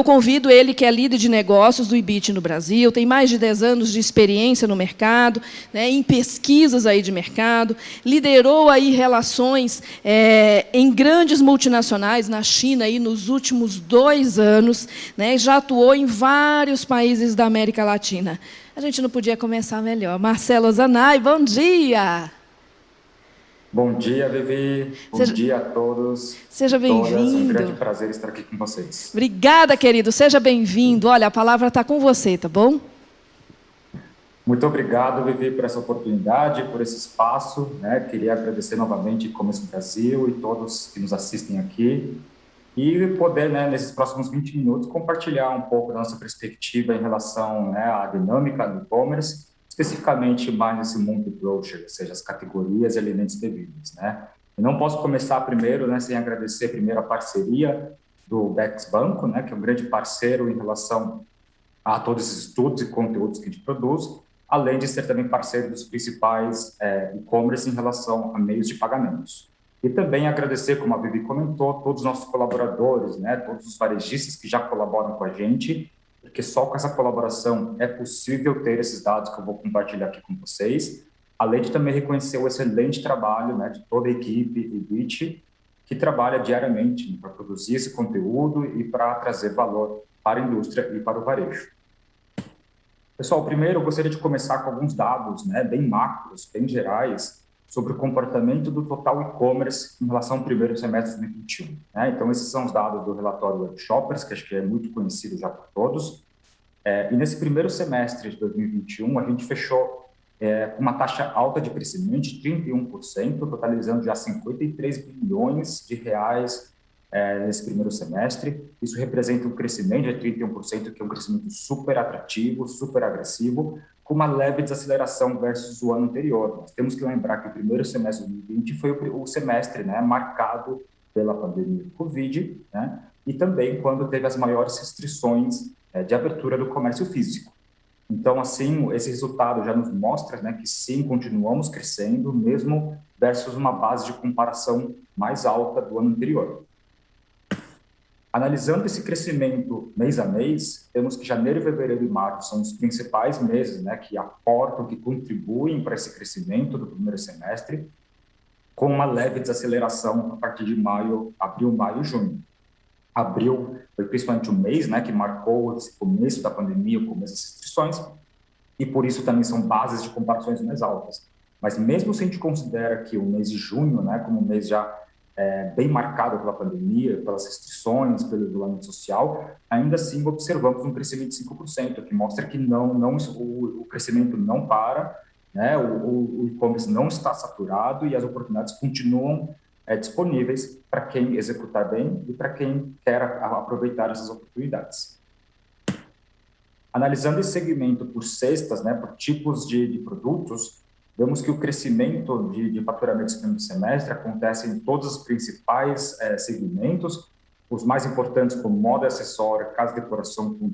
eu convido ele, que é líder de negócios do IBIT no Brasil, tem mais de 10 anos de experiência no mercado, né, em pesquisas aí de mercado, liderou aí relações em grandes multinacionais na China aí nos últimos 2 anos, né, já atuou em vários países da América Latina. A gente não podia começar melhor. Marcelo Ozanay, bom dia! Bom dia, Vivi. Bom Seja, dia a todos e seja todas. É um grande bem-vindo. prazer estar aqui com vocês. Obrigada, querido. Seja bem-vindo. Olha, a palavra está com você, tá bom? Muito obrigado, Vivi, por essa oportunidade, por esse espaço, né? Queria agradecer novamente Começo Brasil e todos que nos assistem aqui e poder, né, nesses próximos 20 minutos, compartilhar um pouco da nossa perspectiva em relação, né, à dinâmica do e-commerce, especificamente mais nesse mundo do grocery, ou seja, as categorias de alimentos e bebidas, né? E não posso começar primeiro, né, sem agradecer primeiro a parceria do Bex Banco, né, que é um grande parceiro em relação a todos esses estudos e conteúdos que a gente produz, além de ser também parceiro dos principais e-commerce em relação a meios de pagamentos. E também agradecer, como a Bibi comentou, todos os nossos colaboradores, né, todos os varejistas que já colaboram com a gente, porque só com essa colaboração é possível ter esses dados que eu vou compartilhar aqui com vocês, além de também reconhecer o excelente trabalho, né, de toda a equipe IBIT, que trabalha diariamente, né, para produzir esse conteúdo e para trazer valor para a indústria e para o varejo. Pessoal, primeiro eu gostaria de começar com alguns dados, né, bem macros, bem gerais, sobre o comportamento do total e-commerce em relação ao primeiro semestre de 2021. Né? Então, esses são os dados do relatório Web Shoppers, que acho que é muito conhecido já por todos. E nesse primeiro semestre de 2021, a gente fechou com uma taxa alta de crescimento de 31%, totalizando já 53 bilhões de reais nesse primeiro semestre. Isso representa um crescimento de 31%, que é um crescimento super atrativo, super agressivo, com uma leve desaceleração versus o ano anterior. Nós temos que lembrar que o primeiro semestre de 2020 foi o semestre, né, marcado pela pandemia do Covid, né, e também quando teve as maiores restrições de abertura do comércio físico. Então, assim, esse resultado já nos mostra, né, que sim, continuamos crescendo, mesmo versus uma base de comparação mais alta do ano anterior. Analisando esse crescimento mês a mês, temos que janeiro, fevereiro e março são os principais meses, né, que aportam, que contribuem para esse crescimento do primeiro semestre, com uma leve desaceleração a partir de maio, abril, maio e junho. Abril foi principalmente um mês, né, que marcou esse começo da pandemia, o começo das restrições, e por isso também são bases de comparações mais altas. Mas mesmo se a gente considera que o mês de junho, né, como um mês já bem marcado pela pandemia, pelas restrições, pelo isolamento social, ainda assim observamos um crescimento de 5%, que mostra que o crescimento não para, né, o e-commerce não está saturado e as oportunidades continuam disponíveis para quem executar bem e para quem quer aproveitar essas oportunidades. Analisando esse segmento por cestas, né, por tipos de produtos, vemos que o crescimento de faturamento no primeiro semestre acontece em todos os principais segmentos, os mais importantes como moda e acessório, casa e decoração, com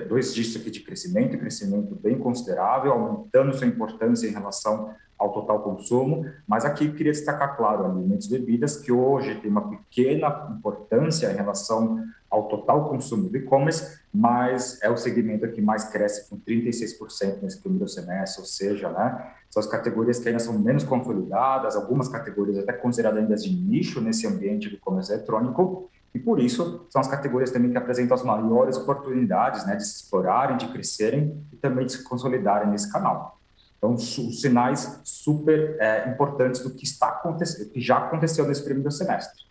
2 dígitos aqui de crescimento bem considerável, aumentando sua importância em relação ao total consumo, mas aqui eu queria destacar, claro, alimentos e bebidas, que hoje tem uma pequena importância em relação ao total consumo do e-commerce, mas é o segmento que mais cresce com 36% nesse primeiro semestre, ou seja, né, são as categorias que ainda são menos consolidadas, algumas categorias até consideradas ainda de nicho nesse ambiente do comércio eletrônico, e por isso são as categorias também que apresentam as maiores oportunidades, né, de se explorarem, de crescerem e também de se consolidarem nesse canal. Então, os sinais super importantes do que está acontecendo, que já aconteceu nesse primeiro semestre.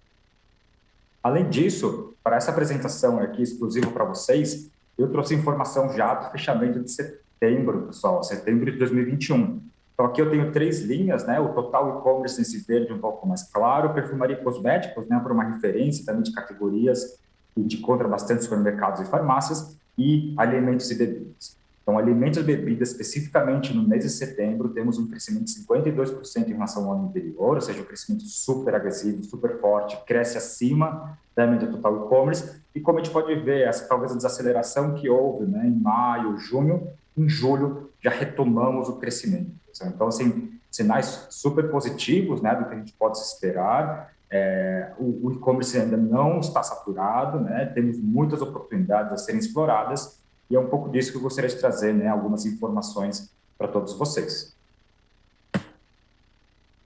Além disso, para essa apresentação aqui exclusiva para vocês, eu trouxe informação já do fechamento de setembro, pessoal, setembro de 2021. Então, aqui eu tenho 3 linhas, né? O total e-commerce nesse verde um pouco mais claro, perfumaria e cosméticos, né? Por uma referência também de categorias que a gente encontra bastante supermercados e farmácias, e alimentos e bebidas. Então, alimentos e bebidas, especificamente no mês de setembro, temos um crescimento de 52% em relação ao ano anterior, ou seja, um crescimento super agressivo, super forte, cresce acima da média total e-commerce. E como a gente pode ver, talvez a desaceleração que houve, né, em maio, junho, em julho já retomamos o crescimento. Então, assim, sinais super positivos, né, do que a gente pode esperar o e-commerce ainda não está saturado, né? Temos muitas oportunidades a serem exploradas e é um pouco disso que eu gostaria de trazer, né? Algumas informações para todos vocês.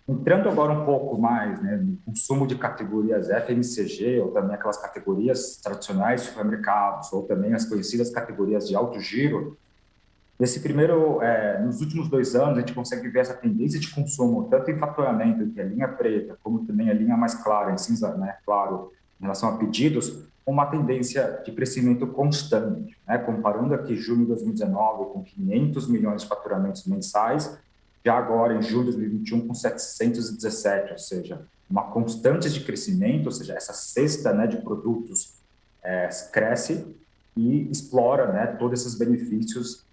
Entrando agora um pouco mais, né, no consumo de categorias FMCG, ou também aquelas categorias tradicionais de supermercados, ou também as conhecidas categorias de alto giro, nos últimos 2 anos, a gente consegue ver essa tendência de consumo, tanto em faturamento, que é a linha preta, como também a linha mais clara, em cinza, né, claro, em relação a pedidos, uma tendência de crescimento constante, né, comparando aqui junho de 2019 com 500 milhões de faturamentos mensais, já agora em julho de 2021 com 717, ou seja, uma constante de crescimento, ou seja, essa cesta, né, de produtos cresce e explora, né, todos esses benefícios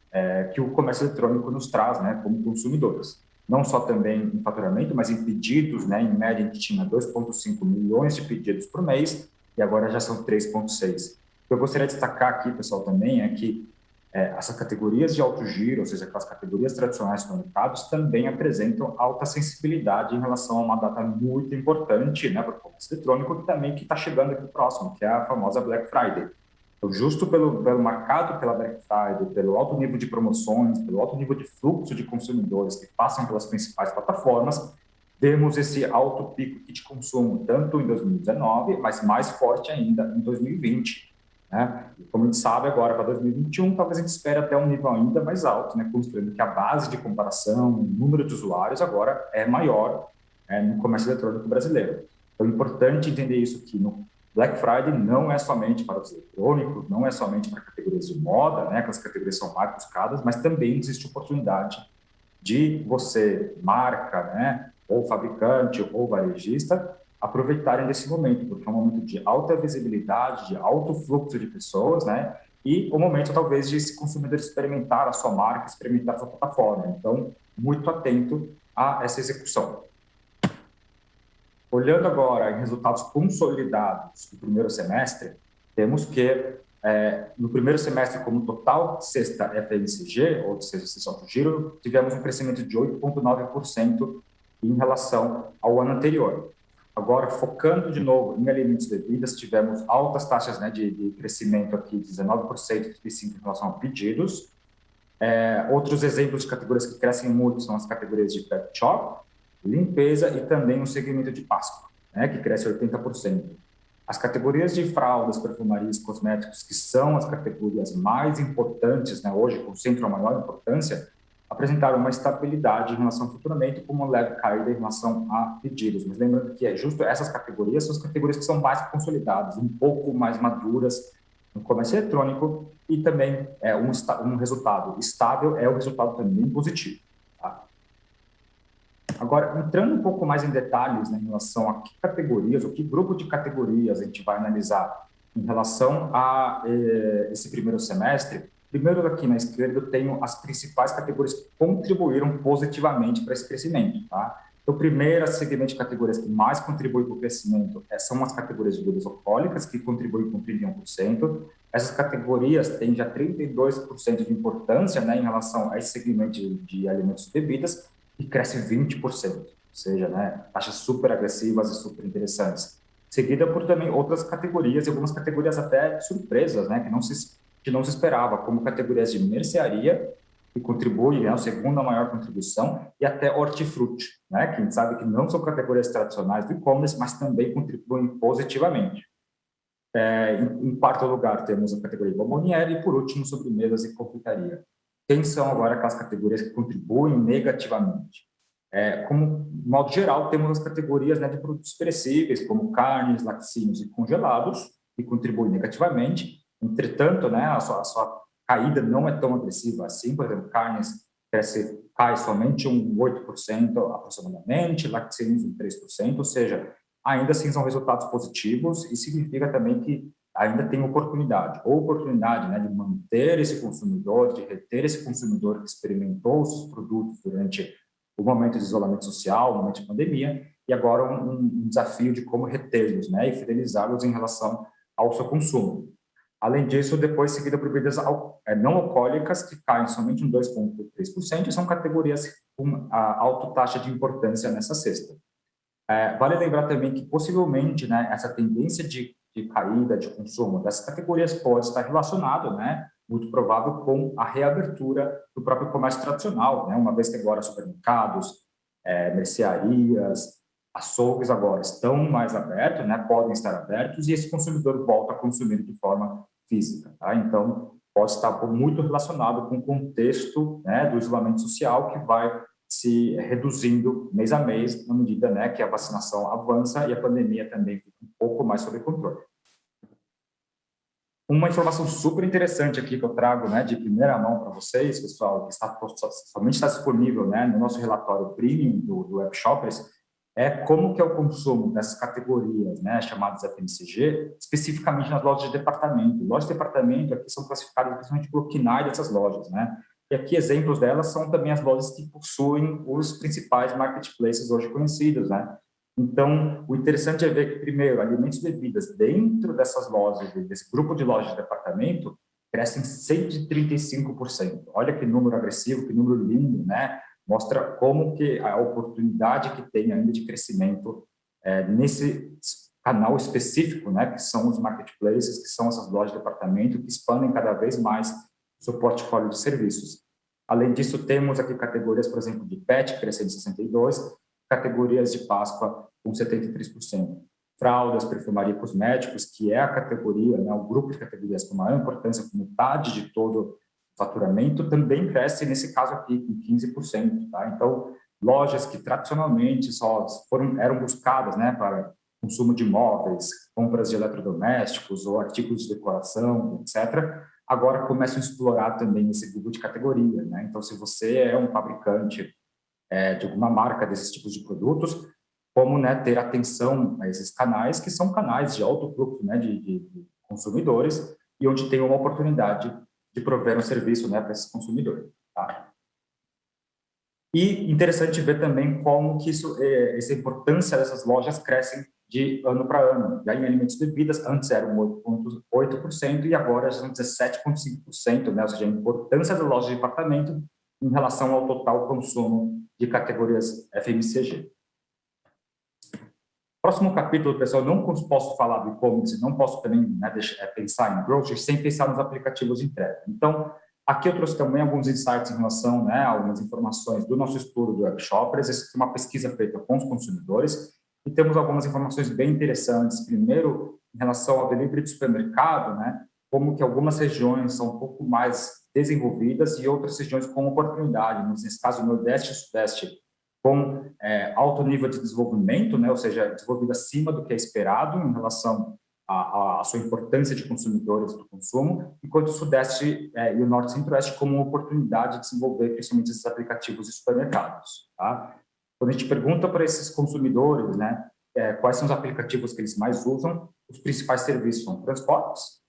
que o comércio eletrônico nos traz, né, como consumidores. Não só também em faturamento, mas em pedidos, né, em média a gente tinha 2,5 milhões de pedidos por mês e agora já são 3,6. O que eu gostaria de destacar aqui, pessoal, também é que essas categorias de alto giro, ou seja, aquelas categorias tradicionais conectados, também apresentam alta sensibilidade em relação a uma data muito importante, né, para o comércio eletrônico, que está chegando aqui próximo, que é a famosa Black Friday. Então, justo pelo marcado pela Black Friday, pelo alto nível de promoções, pelo alto nível de fluxo de consumidores que passam pelas principais plataformas, vemos esse alto pico de consumo, tanto em 2019, mas mais forte ainda em 2020. Né? E como a gente sabe agora, para 2021, talvez a gente espere até um nível ainda mais alto, né? Considerando que a base de comparação, o número de usuários agora é maior no comércio eletrônico brasileiro. Então, é importante entender isso, que no Black Friday não é somente para os eletrônicos, não é somente para categorias de moda, né? Aquelas categorias são mais buscadas, mas também existe oportunidade de você, marca, né? Ou fabricante, ou varejista, aproveitarem desse momento, porque é um momento de alta visibilidade, de alto fluxo de pessoas, né? E o momento, talvez, de esse consumidor experimentar a sua marca, experimentar a sua plataforma. Então, muito atento a essa execução. Olhando agora em resultados consolidados do primeiro semestre, temos que, no primeiro semestre, como total cesta FMCG, ou seja, cesta alto giro, tivemos um crescimento de 8,9% em relação ao ano anterior. Agora, focando de novo em alimentos e bebidas, tivemos altas taxas, né, de crescimento aqui, 19% e 35% em relação a pedidos. Outros exemplos de categorias que crescem muito são as categorias de pet shop, limpeza e também o segmento de Páscoa, né, que cresce 80%. As categorias de fraldas, perfumarias, cosméticos, que são as categorias mais importantes, né, hoje concentram a maior importância, apresentaram uma estabilidade em relação ao faturamento, com uma leve caída em relação a pedidos. Mas lembrando que justo essas categorias são as categorias que são mais consolidadas, um pouco mais maduras no comércio eletrônico, e também um resultado estável é o resultado também positivo. Tá? Agora, entrando um pouco mais em detalhes, né, em relação a que categorias, ou que grupo de categorias a gente vai analisar em relação a esse primeiro semestre. Primeiro, aqui na esquerda, eu tenho as principais categorias que contribuíram positivamente para esse crescimento. Tá? Então, o primeiro segmento de categorias que mais contribui para o crescimento são as categorias de bebidas alcoólicas, que contribuem com 31%. Essas categorias têm já 32% de importância, né, em relação a esse segmento de alimentos e bebidas, e cresce 20%. Ou seja, né, taxas super agressivas e super interessantes. Seguida por também outras categorias, e algumas categorias até surpresas, né, que não se esperava, como categorias de mercearia, que contribuem, né, a segunda maior contribuição, e até hortifruti, né, que a gente sabe que não são categorias tradicionais do e-commerce, mas também contribuem positivamente. Em quarto lugar, temos a categoria de bomboniere, e por último, sobremesas e confeitaria. Quem são agora aquelas categorias que contribuem negativamente? Como modo geral, temos as categorias, né, de produtos perecíveis, como carnes, laticínios e congelados, que contribuem negativamente. Entretanto, né, a sua caída não é tão agressiva assim. Por exemplo, carnes cai somente um 8% aproximadamente, laticínios um 3%, ou seja, ainda assim são resultados positivos, e significa também que ainda tem oportunidade, né, de manter esse consumidor, de reter esse consumidor que experimentou os produtos durante o momento de isolamento social, o momento de pandemia, e agora um desafio de como retê-los, né, e fidelizá-los em relação ao seu consumo. Além disso, depois seguida por bebidas não alcoólicas, que caem somente em 2,3%, e são categorias com a alta taxa de importância nessa cesta. Vale lembrar também que, possivelmente, né, essa tendência de caída de consumo dessas categorias pode estar relacionado, né, muito provável, com a reabertura do próprio comércio tradicional, né, uma vez que agora supermercados, mercearias, açougues agora estão mais abertos, né, podem estar abertos, e esse consumidor volta a consumir de forma física. Tá? Então, pode estar muito relacionado com o contexto, né, do isolamento social, que vai se reduzindo mês a mês, na medida, né, que a vacinação avança e a pandemia também fica um pouco mais sob controle. Uma informação super interessante aqui que eu trago, né, de primeira mão para vocês, pessoal, que somente está disponível, né, no nosso relatório premium do Web Shoppers, é como que é o consumo dessas categorias, né, chamadas FMCG, especificamente nas lojas de departamento. Lojas de departamento aqui são classificadas principalmente pelo KNAI dessas lojas, né? E aqui exemplos delas são também as lojas que possuem os principais marketplaces hoje conhecidos, né? Então, o interessante é ver que, primeiro, alimentos e bebidas dentro dessas lojas, desse grupo de lojas de departamento, crescem 135%. Olha que número agressivo, que número lindo, né? Mostra como que a oportunidade que tem ainda de crescimento nesse canal específico, né? Que são os marketplaces, que são essas lojas de departamento, que expandem cada vez mais o seu portfólio de serviços. Além disso, temos aqui categorias, por exemplo, de pet, crescendo 62%, categorias de Páscoa com 73%. Fraldas, perfumaria e cosméticos, que é a categoria, né, o grupo de categorias com maior importância, com metade de todo o faturamento, também cresce, nesse caso aqui, com 15%. Tá? Então, lojas que tradicionalmente eram buscadas, né, para consumo de imóveis, compras de eletrodomésticos ou artigos de decoração, etc., agora começam a explorar também esse grupo de categoria. Né? Então, se você é um fabricante de alguma marca desses tipos de produtos, como, né, ter atenção a esses canais, que são canais de alto fluxo, né, de consumidores, e onde tem uma oportunidade de prover um serviço, né, para esses consumidores. Tá? E interessante ver também como que essa importância dessas lojas crescem de ano para ano. Já em alimentos e bebidas, antes eram 8,8% e agora já são 17,5%, né? Ou seja, a importância da loja de departamento em relação ao total consumo de categorias FMCG. Próximo capítulo, pessoal, não posso falar do e-commerce, não posso também, né, pensar em grocery sem pensar nos aplicativos de entrega. Então, aqui eu trouxe também alguns insights em relação, né, a algumas informações do nosso estudo do Web Shoppers. Essa é uma pesquisa feita com os consumidores e temos algumas informações bem interessantes. Primeiro, em relação ao delivery de supermercado, né, como que algumas regiões são um pouco mais desenvolvidas e outras regiões com oportunidade. Nesse caso, o Nordeste e Sudeste, com alto nível de desenvolvimento, né, ou seja, desenvolvido acima do que é esperado em relação à sua importância de consumidores do consumo, enquanto o Sudeste e o Norte e Centro-Oeste como uma oportunidade de desenvolver principalmente esses aplicativos de supermercados. Tá? Quando a gente pergunta para esses consumidores, né, quais são os aplicativos que eles mais usam, os principais serviços são transportes,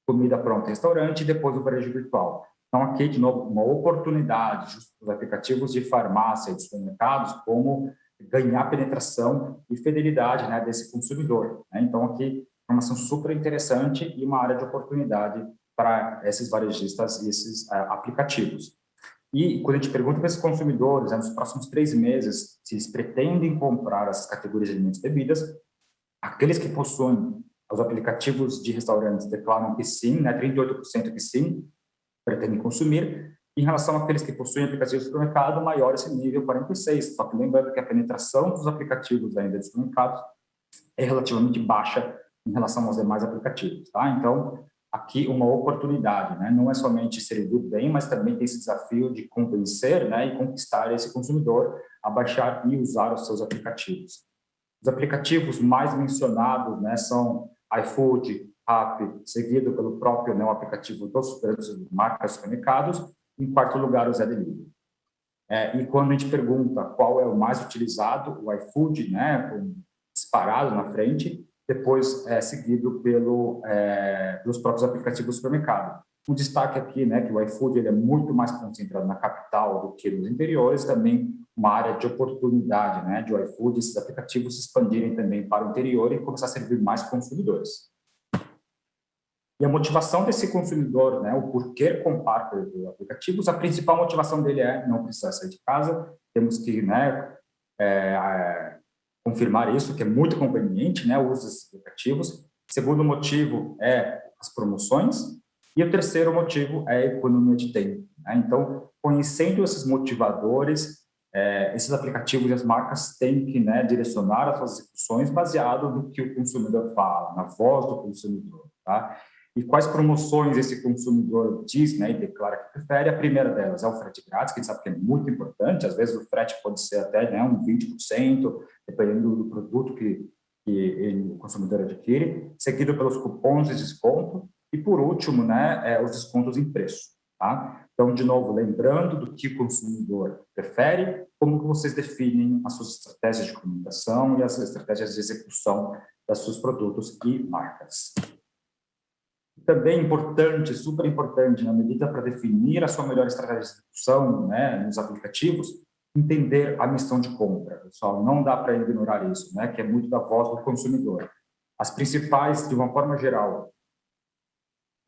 comida pronta em restaurante e depois o varejo virtual. Então, aqui, de novo, uma oportunidade dos aplicativos de farmácia e de supermercados, como ganhar penetração e fidelidade, né, desse consumidor. Né? Então, aqui, informação super interessante e uma área de oportunidade para esses varejistas e esses aplicativos. E quando a gente pergunta para esses consumidores, né, nos próximos 3 meses, se eles pretendem comprar essas categorias de alimentos e bebidas, aqueles que possuem os aplicativos de restaurantes declaram que sim, né, 38% que sim, pretendem consumir. Em relação àqueles que possuem aplicativos de supermercado, maior esse nível, 46%. Só que lembrando que a penetração dos aplicativos ainda de supermercados é relativamente baixa em relação aos demais aplicativos. Tá? Então, aqui uma oportunidade, né? Não é somente servir bem, mas também tem esse desafio de convencer, né, e conquistar esse consumidor a baixar e usar os seus aplicativos. Os aplicativos mais mencionados, né, são iFood, Rappi, seguido pelo próprio, né, o aplicativo dos marcas supermercados, em quarto lugar o Zé Delivery. E quando a gente pergunta qual é o mais utilizado, o iFood, né, disparado na frente, depois seguido pelos próprios aplicativos do supermercado. Um destaque aqui, né, que o iFood ele é muito mais concentrado na capital do que nos interiores, também uma área de oportunidade, né, de o iFood, esses aplicativos se expandirem também para o interior e começar a servir mais consumidores. E a motivação desse consumidor, né, o porquê comprar por aplicativos, a principal motivação dele é não precisar sair de casa, temos que, né, confirmar isso, que é muito conveniente, né, o uso desses aplicativos. Segundo motivo é as promoções. E o terceiro motivo é a economia de tempo, né? Então, conhecendo esses motivadores, esses aplicativos e as marcas têm que, né, direcionar as suas execuções baseado no que o consumidor fala, na voz do consumidor, tá? E quais promoções esse consumidor diz, né, e declara que prefere? A primeira delas é o frete grátis, que a gente sabe que é muito importante, às vezes o frete pode ser até, né, um 20%, dependendo do produto que o consumidor adquire, seguido pelos cupons de desconto e, por último, né, os descontos em preço, tá? Então, de novo, lembrando do que o consumidor prefere, como que vocês definem as suas estratégias de comunicação e as estratégias de execução dos seus produtos e marcas. Também importante, super importante, na medida para definir a sua melhor estratégia de execução, né, nos aplicativos, entender a missão de compra, pessoal. Não dá para ignorar isso, né, que é muito da voz do consumidor. As principais, de uma forma geral,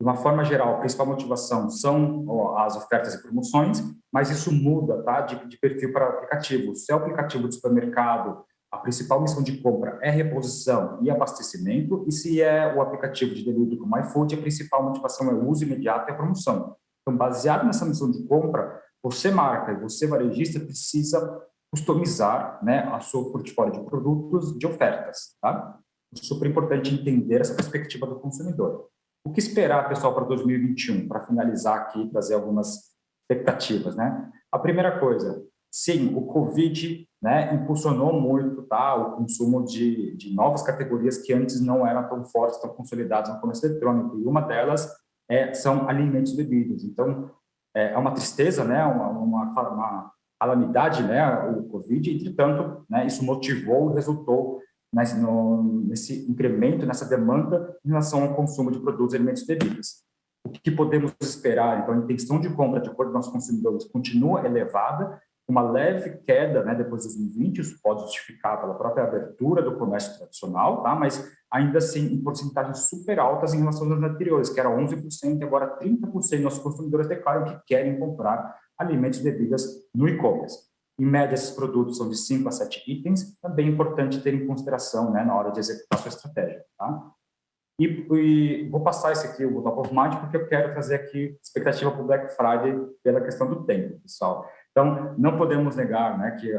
a principal motivação são as ofertas e promoções, mas isso muda, tá, de perfil para aplicativo. Se é o aplicativo de supermercado, a principal missão de compra é reposição e abastecimento, e se é o aplicativo de delivery como iFood, a principal motivação é o uso imediato e a promoção. Então, baseado nessa missão de compra, você marca e você varejista precisa customizar, né, a sua portfólio de produtos, de ofertas, tá? É super importante entender essa perspectiva do consumidor. O que esperar, pessoal, para 2021? Para finalizar aqui e trazer algumas expectativas, né? A primeira coisa, sim, o Covid, né, impulsionou muito, tá, o consumo de novas categorias que antes não eram tão fortes, tão consolidadas no comércio eletrônico. E uma delas são alimentos e bebidas. Então, é uma tristeza, né, uma calamidade, né, o Covid. Entretanto, né, isso motivou e resultou nesse incremento, nessa demanda em relação ao consumo de produtos, alimentos e bebidas. O que podemos esperar? Então, a intenção de compra, de acordo com os consumidores, continua elevada, uma leve queda, né, depois de 2020, isso pode justificar pela própria abertura do comércio tradicional, tá? Mas ainda assim em porcentagens super altas em relação aos anos anteriores, que era 11%, e agora 30% dos consumidores declaram que querem comprar alimentos e bebidas no e-commerce. Em média, esses produtos são de 5 a 7 itens, também é importante ter em consideração, né, na hora de executar a sua estratégia, tá? E vou passar esse aqui, o top of mind, porque eu quero trazer aqui expectativa para o Black Friday pela questão do tempo, pessoal. Então, não podemos negar, né, que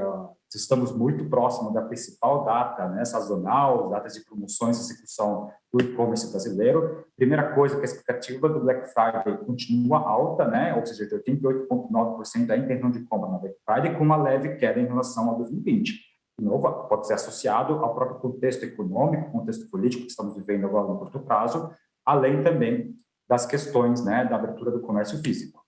estamos muito próximos da principal data, né, sazonal, datas de promoções e execução do e-commerce brasileiro. Primeira coisa, que a expectativa do Black Friday continua alta, né, ou seja, de 88,9% a intenção de compra na Black Friday, com uma leve queda em relação a 2020. De novo, pode ser associado ao próprio contexto econômico, contexto político que estamos vivendo agora no curto prazo, além também das questões, né, da abertura do comércio físico.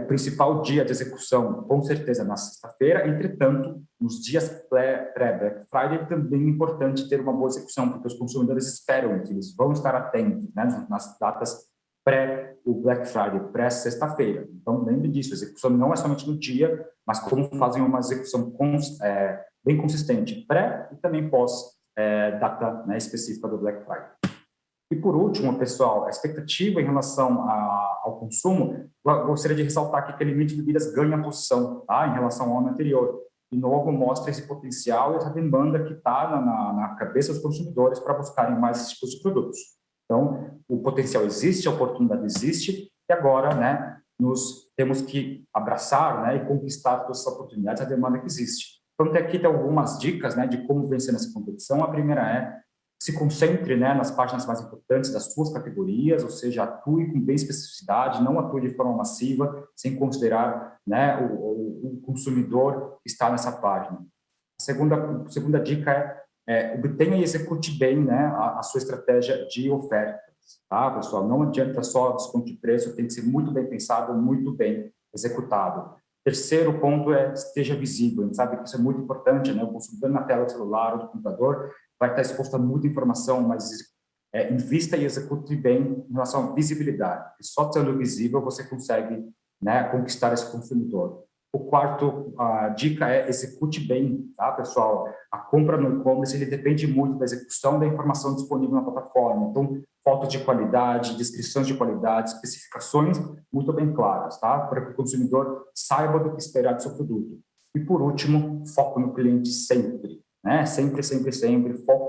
O principal dia de execução, com certeza, na sexta-feira. Entretanto, nos dias pré-Black Friday, também é importante ter uma boa execução, porque os consumidores esperam que eles vão estar atentos, né, nas datas pré-o Black Friday, pré-sexta-feira. Então, lembre disso, a execução não é somente no dia, mas como fazem uma execução bem consistente, pré e também pós-data, né, específica do Black Friday. E, por último, pessoal, a expectativa em relação ao consumo, eu gostaria de ressaltar aqui que alimentos e bebidas ganham posição, tá, em relação ao ano anterior. De novo, mostra esse potencial e essa demanda que está na cabeça dos consumidores para buscarem mais esses tipos de produtos. Então, o potencial existe, a oportunidade existe, e agora, né, nós temos que abraçar, né, e conquistar todas essas oportunidades, a demanda que existe. Então, aqui tem algumas dicas, né, de como vencer nessa competição. A primeira é: se concentre, né, nas páginas mais importantes das suas categorias, ou seja, atue com bem especificidade, não atue de forma massiva, sem considerar, né, o consumidor que está nessa página. A segunda dica obtenha e execute bem, né, a sua estratégia de ofertas, tá, pessoal? Não adianta só desconto de preço, tem que ser muito bem pensado, muito bem executado. Terceiro ponto esteja visível. A gente sabe que isso é muito importante, né? O consumidor na tela do celular ou do computador vai estar exposto a muita informação, mas invista e execute bem em relação à visibilidade. E só sendo visível você consegue, né, conquistar esse consumidor. O quarto dica é: execute bem, tá, pessoal? A compra no e-commerce, ele depende muito da execução da informação disponível na plataforma. Então, fotos de qualidade, descrições de qualidade, especificações muito bem claras, tá? Para que o consumidor saiba do que esperar do seu produto. E, por último, foco no cliente sempre. né? Sempre,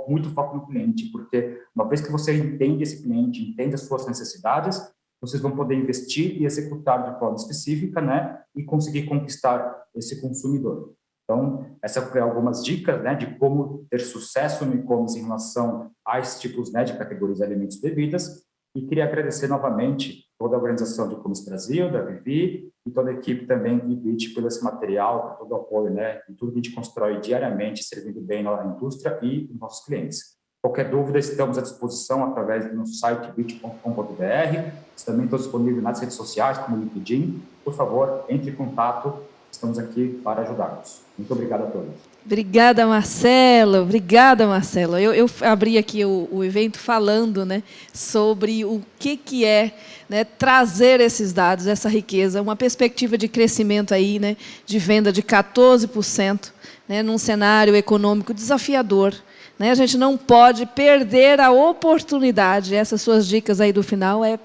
muito foco no cliente, porque uma vez que você entende esse cliente, entende as suas necessidades, vocês vão poder investir e executar de forma específica, né? E conseguir conquistar esse consumidor. Então, essas são algumas dicas, né, de como ter sucesso no e-commerce em relação a esses tipos, né, de categorias de alimentos e bebidas. E queria agradecer novamente toda a organização do e-commerce Brasil, da Vivi, e toda a equipe também do Ibit pelo esse material, por todo o apoio, né, e tudo que a gente constrói diariamente, servindo bem na indústria e nos nossos clientes. Qualquer dúvida, estamos à disposição através do nosso site ibit.com.br. Também estou disponível nas redes sociais, como o LinkedIn. Por favor, entre em contato. Estamos aqui para ajudá-los. Muito obrigado a todos. Obrigada, Marcelo. Obrigada, Marcelo. Eu abri aqui o evento falando, né, sobre o que é, né, trazer esses dados, essa riqueza, uma perspectiva de crescimento aí, né, de venda de 14%, né, num cenário econômico desafiador. Né? A gente não pode perder a oportunidade. Essas suas dicas aí do final é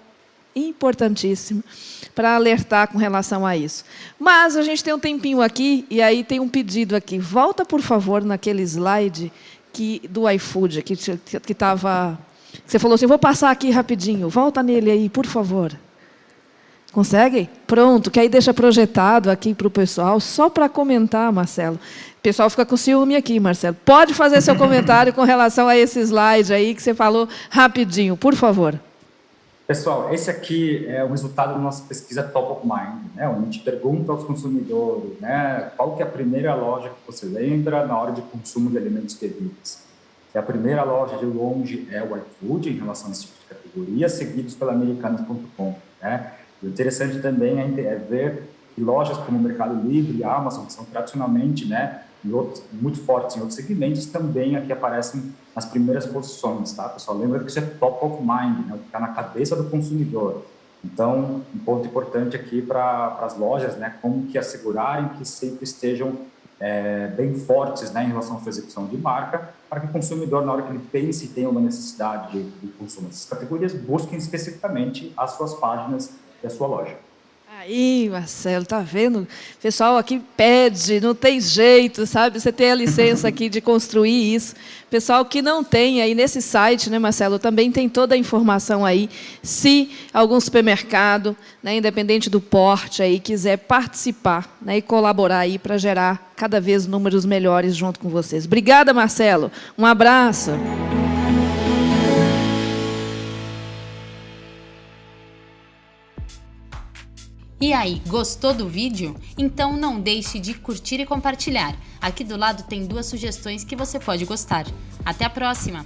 importantíssimo para alertar com relação a isso. Mas a gente tem um tempinho aqui, e aí tem um pedido aqui. Volta, por favor, naquele slide do iFood, que estava... Você falou assim, vou passar aqui rapidinho. Volta nele aí, por favor. Consegue? Pronto, que aí deixa projetado aqui para o pessoal, só para comentar, Marcelo. O pessoal fica com ciúme aqui, Marcelo. Pode fazer seu comentário com relação a esse slide aí que você falou rapidinho, por favor. Pessoal, esse aqui é o resultado da nossa pesquisa Top of Mind, né? Onde a gente pergunta aos consumidores, né, qual que é a primeira loja que você lembra na hora de consumo de alimentos e bebidas. E a primeira loja, de longe, é o iFood, em relação a esse tipo de categoria, seguidos pela Americanas.com, né? O interessante também é ver que lojas como o Mercado Livre e a Amazon, que são tradicionalmente, né, muito fortes em outros segmentos, também aqui aparecem nas primeiras posições, tá, pessoal? Lembra que isso é top of mind, né, o que está na cabeça do consumidor. Então, um ponto importante aqui para as lojas, né, como que assegurarem que sempre estejam bem fortes, né, em relação à sua execução de marca, para que o consumidor, na hora que ele pense e tenha uma necessidade de consumo dessas categorias, busquem especificamente as suas páginas e a sua loja. Aí, Marcelo, tá vendo? O pessoal aqui pede, não tem jeito, sabe? Você tem a licença aqui de construir isso. Pessoal que não tem, aí nesse site, né, Marcelo, também tem toda a informação aí. Se algum supermercado, né, independente do porte, aí, quiser participar, né, e colaborar aí para gerar cada vez números melhores junto com vocês. Obrigada, Marcelo. Um abraço. E aí, gostou do vídeo? Então não deixe de curtir e compartilhar. Aqui do lado tem 2 sugestões que você pode gostar. Até a próxima!